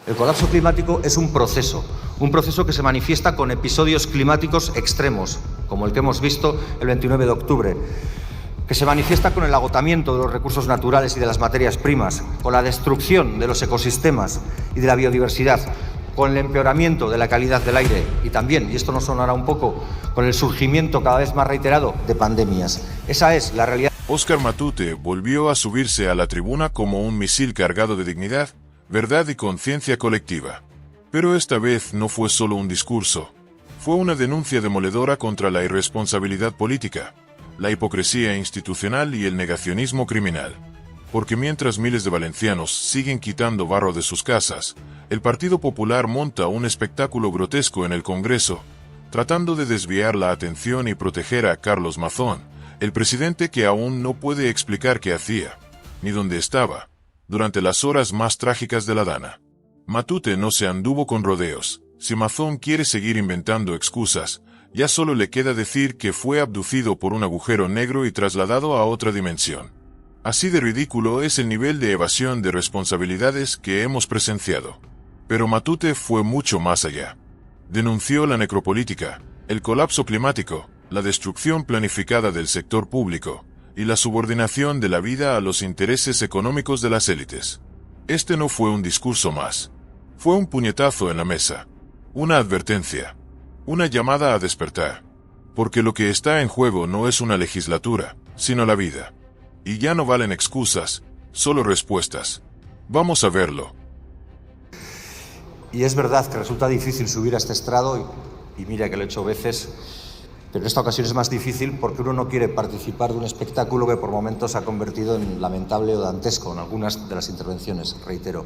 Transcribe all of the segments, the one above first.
El colapso climático es un proceso que se manifiesta con episodios climáticos extremos, como el que hemos visto el 29 de octubre, que se manifiesta con el agotamiento de los recursos naturales y de las materias primas, con la destrucción de los ecosistemas y de la biodiversidad, con el empeoramiento de la calidad del aire y también, y esto nos sonará un poco, con el surgimiento cada vez más reiterado de pandemias. Esa es la realidad. Óscar Matute volvió a subirse a la tribuna como un misil cargado de dignidad, verdad y conciencia colectiva. Pero esta vez no fue solo un discurso. Fue una denuncia demoledora contra la irresponsabilidad política, la hipocresía institucional y el negacionismo criminal. Porque mientras miles de valencianos siguen quitando barro de sus casas, el Partido Popular monta un espectáculo grotesco en el Congreso, tratando de desviar la atención y proteger a Carlos Mazón, el presidente que aún no puede explicar qué hacía, ni dónde estaba, durante las horas más trágicas de la Dana. Matute no se anduvo con rodeos. Si Mazón quiere seguir inventando excusas, ya solo le queda decir que fue abducido por un agujero negro y trasladado a otra dimensión. Así de ridículo es el nivel de evasión de responsabilidades que hemos presenciado. Pero Matute fue mucho más allá. Denunció la necropolítica, el colapso climático, la destrucción planificada del sector público y la subordinación de la vida a los intereses económicos de las élites. Este no fue un discurso más. Fue un puñetazo en la mesa. Una advertencia. Una llamada a despertar. Porque lo que está en juego no es una legislatura, sino la vida. Y ya no valen excusas, solo respuestas. Vamos a verlo. Y es verdad que resulta difícil subir a este estrado, y mira que lo he hecho veces, pero en esta ocasión es más difícil porque uno no quiere participar de un espectáculo que por momentos se ha convertido en lamentable o dantesco en algunas de las intervenciones, reitero.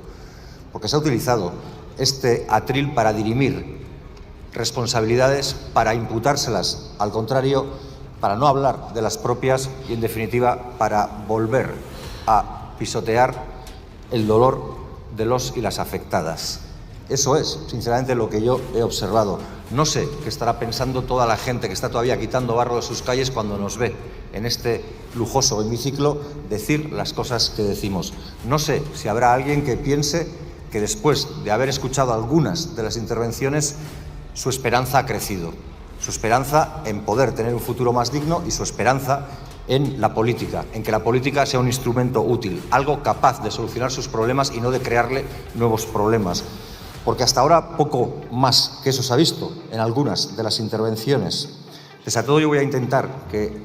Porque se ha utilizado este atril para dirimir responsabilidades, para imputárselas, al contrario, para no hablar de las propias y, en definitiva, para volver a pisotear el dolor de los y las afectadas. Eso es, sinceramente, lo que yo he observado. No sé qué estará pensando toda la gente que está todavía quitando barro de sus calles cuando nos ve en este lujoso hemiciclo decir las cosas que decimos. No sé si habrá alguien que piense que después de haber escuchado algunas de las intervenciones, su esperanza ha crecido. Su esperanza en poder tener un futuro más digno y su esperanza en la política, en que la política sea un instrumento útil, algo capaz de solucionar sus problemas y no de crearle nuevos problemas. Porque hasta ahora poco más que eso se ha visto en algunas de las intervenciones. Pese a todo, yo voy a intentar que,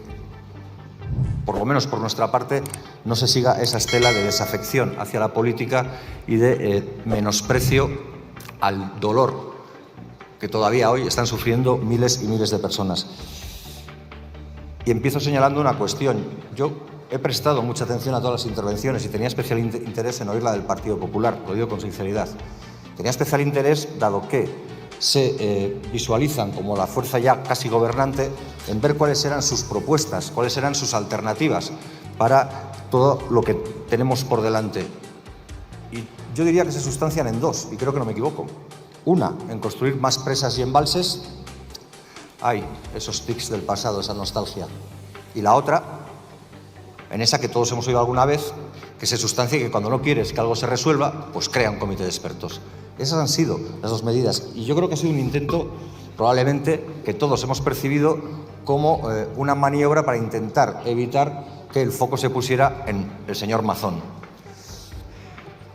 por lo menos por nuestra parte, no se siga esa estela de desafección hacia la política y de menosprecio al dolor que todavía hoy están sufriendo miles y miles de personas. Y empiezo señalando una cuestión. Yo he prestado mucha atención a todas las intervenciones y tenía especial interés en oír la del Partido Popular, lo digo con sinceridad. Tenía especial interés, dado que se visualizan como la fuerza ya casi gobernante, en ver cuáles eran sus propuestas, cuáles eran sus alternativas para todo lo que tenemos por delante. Y yo diría que se sustancian en dos, y creo que no me equivoco. Una, en construir más presas y embalses. Hay esos tics del pasado, esa nostalgia. Y la otra, en esa que todos hemos oído alguna vez, que se sustancia que cuando no quieres que algo se resuelva, pues crea un comité de expertos. Esas han sido las dos medidas. Y yo creo que ha sido un intento, probablemente, que todos hemos percibido como una maniobra para intentar evitar que el foco se pusiera en el señor Mazón.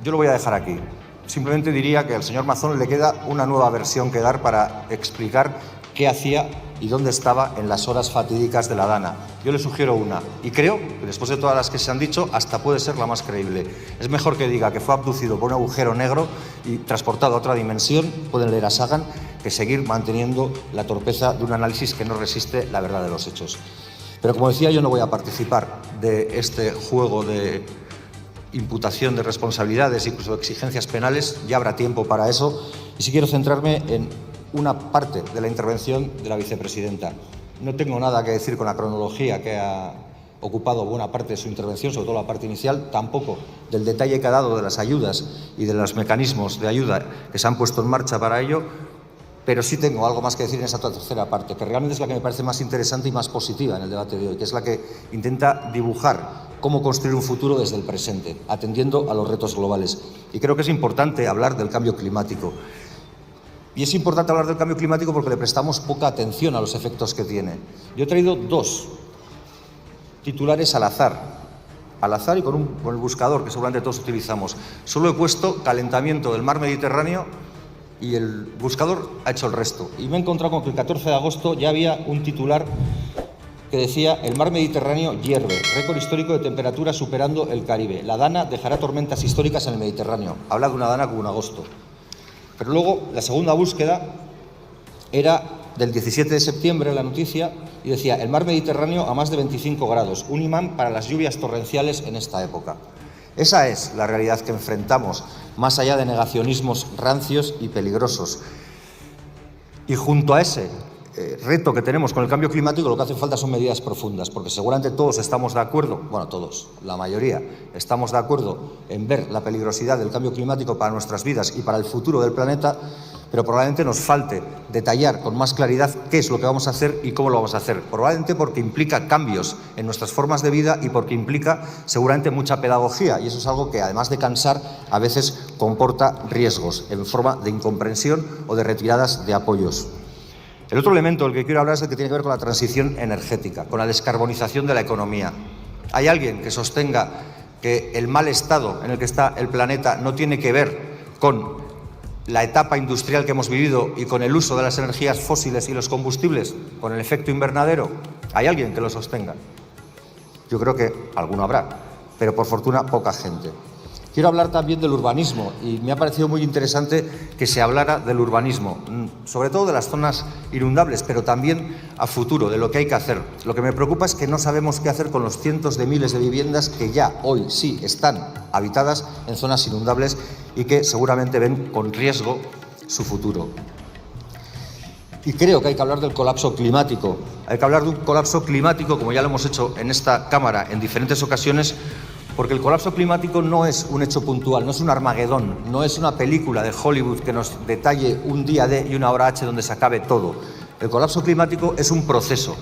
Yo lo voy a dejar aquí. Simplemente diría que al señor Mazón le queda una nueva versión que dar para explicar qué hacía y dónde estaba en las horas fatídicas de la Dana. Yo le sugiero una, y creo que después de todas las que se han dicho, hasta puede ser la más creíble. Es mejor que diga que fue abducido por un agujero negro y transportado a otra dimensión, pueden leer a Sagan, que seguir manteniendo la torpeza de un análisis que no resiste la verdad de los hechos. Pero como decía, yo no voy a participar de este juego de imputación de responsabilidades, incluso de exigencias penales, ya habrá tiempo para eso, y sí quiero centrarme en una parte de la intervención de la vicepresidenta. No tengo nada que decir con la cronología que ha ocupado buena parte de su intervención, sobre todo la parte inicial, tampoco del detalle que ha dado de las ayudas y de los mecanismos de ayuda que se han puesto en marcha para ello, pero sí tengo algo más que decir en esa tercera parte, que realmente es la que me parece más interesante y más positiva en el debate de hoy, que es la que intenta dibujar cómo construir un futuro desde el presente, atendiendo a los retos globales. Y creo que es importante hablar del cambio climático. Y es importante hablar del cambio climático porque le prestamos poca atención a los efectos que tiene. Yo he traído dos titulares al azar y con el buscador que seguramente todos utilizamos. Solo he puesto calentamiento del mar Mediterráneo y el buscador ha hecho el resto. Y me he encontrado con que el 14 de agosto ya había un titular que decía: el mar Mediterráneo hierve, récord histórico de temperatura superando el Caribe. La Dana dejará tormentas históricas en el Mediterráneo. Habla de una Dana como un agosto. Pero luego la segunda búsqueda era del 17 de septiembre, la noticia, y decía: el mar Mediterráneo a más de 25 grados, un imán para las lluvias torrenciales en esta época. Esa es la realidad que enfrentamos, más allá de negacionismos rancios y peligrosos. Y junto a ese reto que tenemos con el cambio climático, lo que hace falta son medidas profundas, porque seguramente todos estamos de acuerdo, bueno, todos, la mayoría, estamos de acuerdo en ver la peligrosidad del cambio climático para nuestras vidas y para el futuro del planeta, pero probablemente nos falte detallar con más claridad qué es lo que vamos a hacer y cómo lo vamos a hacer. Probablemente porque implica cambios en nuestras formas de vida y porque implica seguramente mucha pedagogía, y eso es algo que, además de cansar, a veces comporta riesgos en forma de incomprensión o de retiradas de apoyos. El otro elemento del que quiero hablar es el que tiene que ver con la transición energética, con la descarbonización de la economía. ¿Hay alguien que sostenga que el mal estado en el que está el planeta no tiene que ver con la etapa industrial que hemos vivido y con el uso de las energías fósiles y los combustibles, con el efecto invernadero? ¿Hay alguien que lo sostenga? Yo creo que alguno habrá, pero por fortuna poca gente. Quiero hablar también del urbanismo, y me ha parecido muy interesante que se hablara del urbanismo, sobre todo de las zonas inundables, pero también a futuro, de lo que hay que hacer. Lo que me preocupa es que no sabemos qué hacer con los cientos de miles de viviendas que ya hoy sí están habitadas en zonas inundables y que seguramente ven con riesgo su futuro. Y creo que hay que hablar del colapso climático. Hay que hablar de un colapso climático, como ya lo hemos hecho en esta Cámara en diferentes ocasiones, porque el colapso climático no es un hecho puntual, no es un Armagedón, no es una película de Hollywood que nos detalle un día D y una hora H donde se acabe todo. El colapso climático es un proceso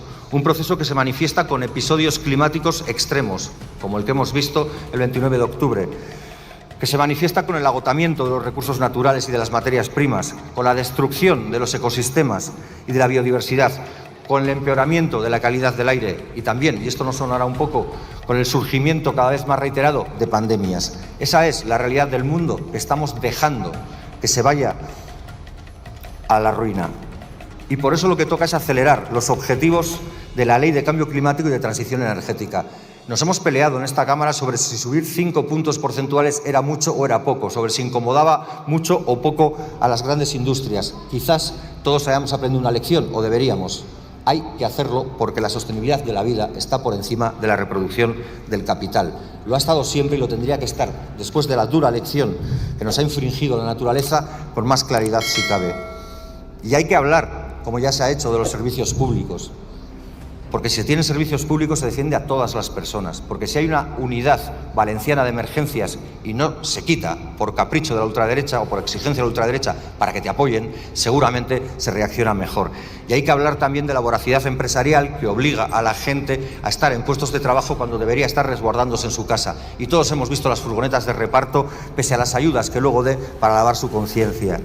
que se manifiesta con episodios climáticos extremos, como el que hemos visto el 29 de octubre, que se manifiesta con el agotamiento de los recursos naturales y de las materias primas, con la destrucción de los ecosistemas y de la biodiversidad, con el empeoramiento de la calidad del aire y también, y esto nos sonará un poco, con el surgimiento cada vez más reiterado de pandemias. Esa es la realidad del mundo que estamos dejando que se vaya a la ruina. Y por eso lo que toca es acelerar los objetivos de la Ley de Cambio Climático y de Transición Energética. Nos hemos peleado en esta Cámara sobre si subir 5 puntos porcentuales era mucho o era poco, sobre si incomodaba mucho o poco a las grandes industrias. Quizás todos hayamos aprendido una lección, o deberíamos. Hay que hacerlo porque la sostenibilidad de la vida está por encima de la reproducción del capital. Lo ha estado siempre y lo tendría que estar, después de la dura lección que nos ha infringido la naturaleza, con más claridad si cabe. Y hay que hablar, como ya se ha hecho, de los servicios públicos. Porque si se tienen servicios públicos se defiende a todas las personas. Porque si hay una unidad valenciana de emergencias y no se quita por capricho de la ultraderecha o por exigencia de la ultraderecha para que te apoyen, seguramente se reacciona mejor. Y hay que hablar también de la voracidad empresarial que obliga a la gente a estar en puestos de trabajo cuando debería estar resguardándose en su casa. Y todos hemos visto las furgonetas de reparto, pese a las ayudas que luego dé para lavar su conciencia.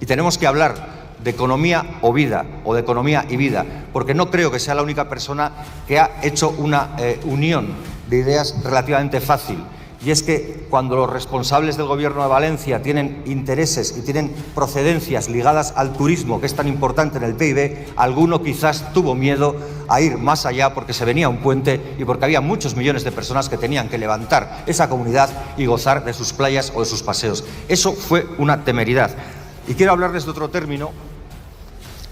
Y tenemos que hablar de economía o vida, o de economía y vida, porque no creo que sea la única persona que ha hecho una unión de ideas relativamente fácil. Y es que cuando los responsables del Gobierno de Valencia tienen intereses y tienen procedencias ligadas al turismo, que es tan importante en el PIB, alguno quizás tuvo miedo a ir más allá porque se venía un puente y porque había muchos millones de personas que tenían que levantar esa comunidad y gozar de sus playas o de sus paseos. Eso fue una temeridad. Y quiero hablarles de otro término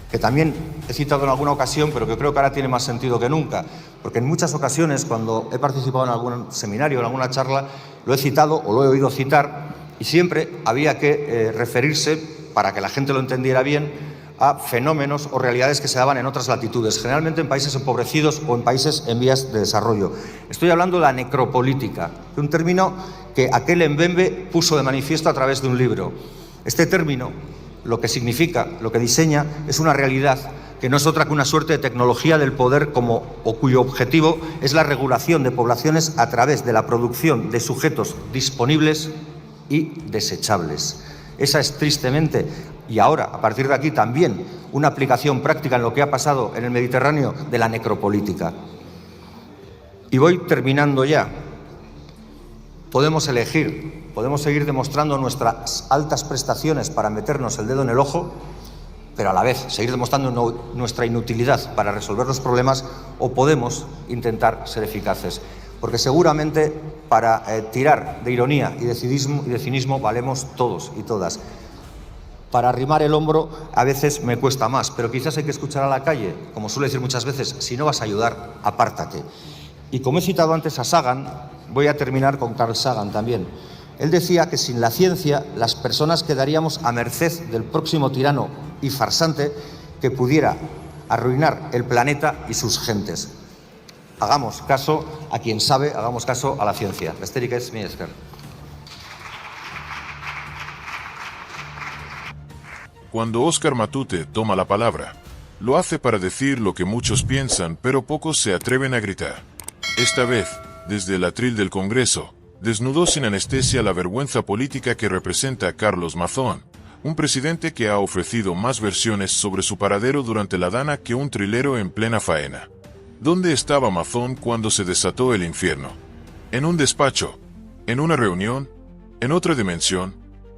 que también he citado en alguna ocasión, pero que creo que ahora tiene más sentido que nunca, porque en muchas ocasiones, cuando he participado en algún seminario, en alguna charla, lo he citado o lo he oído citar, y siempre había que referirse, para que la gente lo entendiera bien, a fenómenos o realidades que se daban en otras latitudes, generalmente en países empobrecidos o en países en vías de desarrollo. Estoy hablando de la necropolítica, de un término que aquel Mbembe puso de manifiesto a través de un libro. Este término lo que significa, lo que diseña, es una realidad que no es otra que una suerte de tecnología del poder cuyo objetivo es la regulación de poblaciones a través de la producción de sujetos disponibles y desechables. Esa es tristemente, y ahora, a partir de aquí, también una aplicación práctica en lo que ha pasado en el Mediterráneo de la necropolítica. Y voy terminando ya. Podemos elegir, podemos seguir demostrando nuestras altas prestaciones para meternos el dedo en el ojo, pero a la vez seguir demostrando nuestra inutilidad para resolver los problemas, o podemos intentar ser eficaces. Porque seguramente para tirar de ironía y de cinismo valemos todos y todas. Para arrimar el hombro a veces me cuesta más, pero quizás hay que escuchar a la calle. Como suele decir muchas veces, si no vas a ayudar, apártate. Y como he citado antes a Sagan, voy a terminar con Carl Sagan también. Él decía que sin la ciencia las personas quedaríamos a merced del próximo tirano y farsante que pudiera arruinar el planeta y sus gentes. Hagamos caso a quien sabe, hagamos caso a la ciencia. Besterik ez, mila esker. Cuando Óscar Matute toma la palabra, lo hace para decir lo que muchos piensan, pero pocos se atreven a gritar. Esta vez, desde el atril del Congreso, desnudó sin anestesia la vergüenza política que representa Carlos Mazón, un presidente que ha ofrecido más versiones sobre su paradero durante la dana que un trilero en plena faena. ¿Dónde estaba Mazón cuando se desató el infierno? ¿En un despacho? ¿En una reunión? ¿En otra dimensión?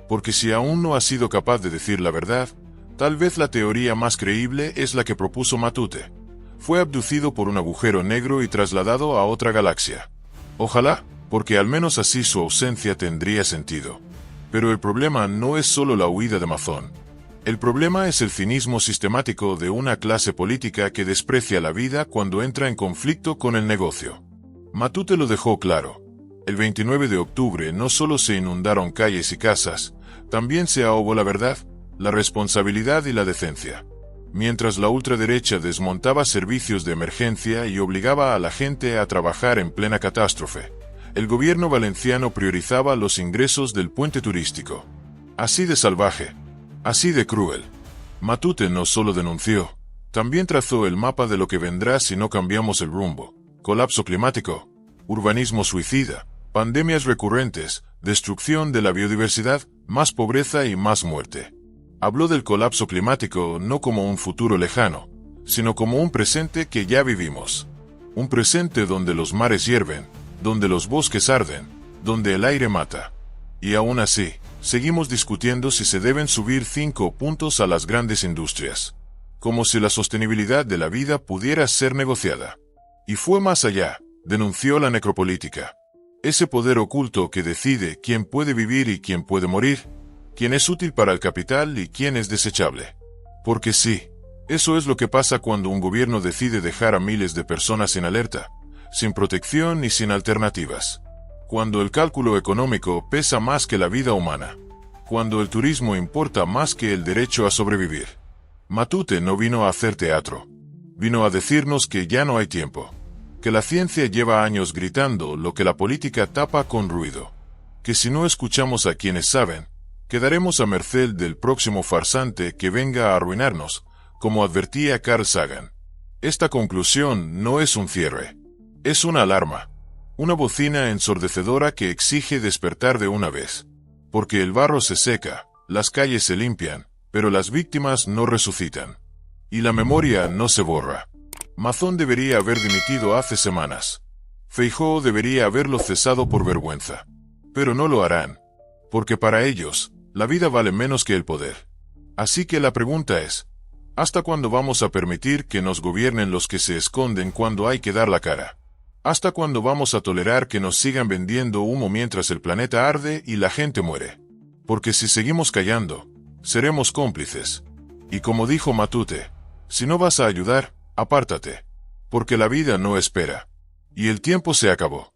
Porque si aún no ha sido capaz de decir la verdad, tal vez la teoría más creíble es la que propuso Matute. Fue abducido por un agujero negro y trasladado a otra galaxia. Ojalá, porque al menos así su ausencia tendría sentido. Pero el problema no es solo la huida de Mazón. El problema es el cinismo sistemático de una clase política que desprecia la vida cuando entra en conflicto con el negocio. Matute lo dejó claro. El 29 de octubre no solo se inundaron calles y casas, también se ahogó la verdad, la responsabilidad y la decencia. Mientras la ultraderecha desmontaba servicios de emergencia y obligaba a la gente a trabajar en plena catástrofe, el gobierno valenciano priorizaba los ingresos del puente turístico. Así de salvaje, así de cruel. Matute no solo denunció, también trazó el mapa de lo que vendrá si no cambiamos el rumbo. Colapso climático, urbanismo suicida, pandemias recurrentes, destrucción de la biodiversidad, más pobreza y más muerte. Habló del colapso climático no como un futuro lejano, sino como un presente que ya vivimos. Un presente donde los mares hierven, donde los bosques arden, donde el aire mata. Y aún así, seguimos discutiendo si se deben subir 5 puntos a las grandes industrias. Como si la sostenibilidad de la vida pudiera ser negociada. Y fue más allá, denunció la necropolítica. Ese poder oculto que decide quién puede vivir y quién puede morir, quién es útil para el capital y quién es desechable. Porque sí, eso es lo que pasa cuando un gobierno decide dejar a miles de personas sin alerta, sin protección y sin alternativas. Cuando el cálculo económico pesa más que la vida humana. Cuando el turismo importa más que el derecho a sobrevivir. Matute no vino a hacer teatro. Vino a decirnos que ya no hay tiempo. Que la ciencia lleva años gritando lo que la política tapa con ruido. Que si no escuchamos a quienes saben, quedaremos a merced del próximo farsante que venga a arruinarnos, como advertía Carl Sagan. Esta conclusión no es un cierre. Es una alarma. Una bocina ensordecedora que exige despertar de una vez. Porque el barro se seca, las calles se limpian, pero las víctimas no resucitan. Y la memoria no se borra. Mazón debería haber dimitido hace semanas. Feijóo debería haberlo cesado por vergüenza. Pero no lo harán. Porque para ellos, la vida vale menos que el poder. Así que la pregunta es, ¿hasta cuándo vamos a permitir que nos gobiernen los que se esconden cuando hay que dar la cara? ¿Hasta cuándo vamos a tolerar que nos sigan vendiendo humo mientras el planeta arde y la gente muere? Porque si seguimos callando, seremos cómplices. Y como dijo Matute, si no vas a ayudar, apártate. Porque la vida no espera. Y el tiempo se acabó.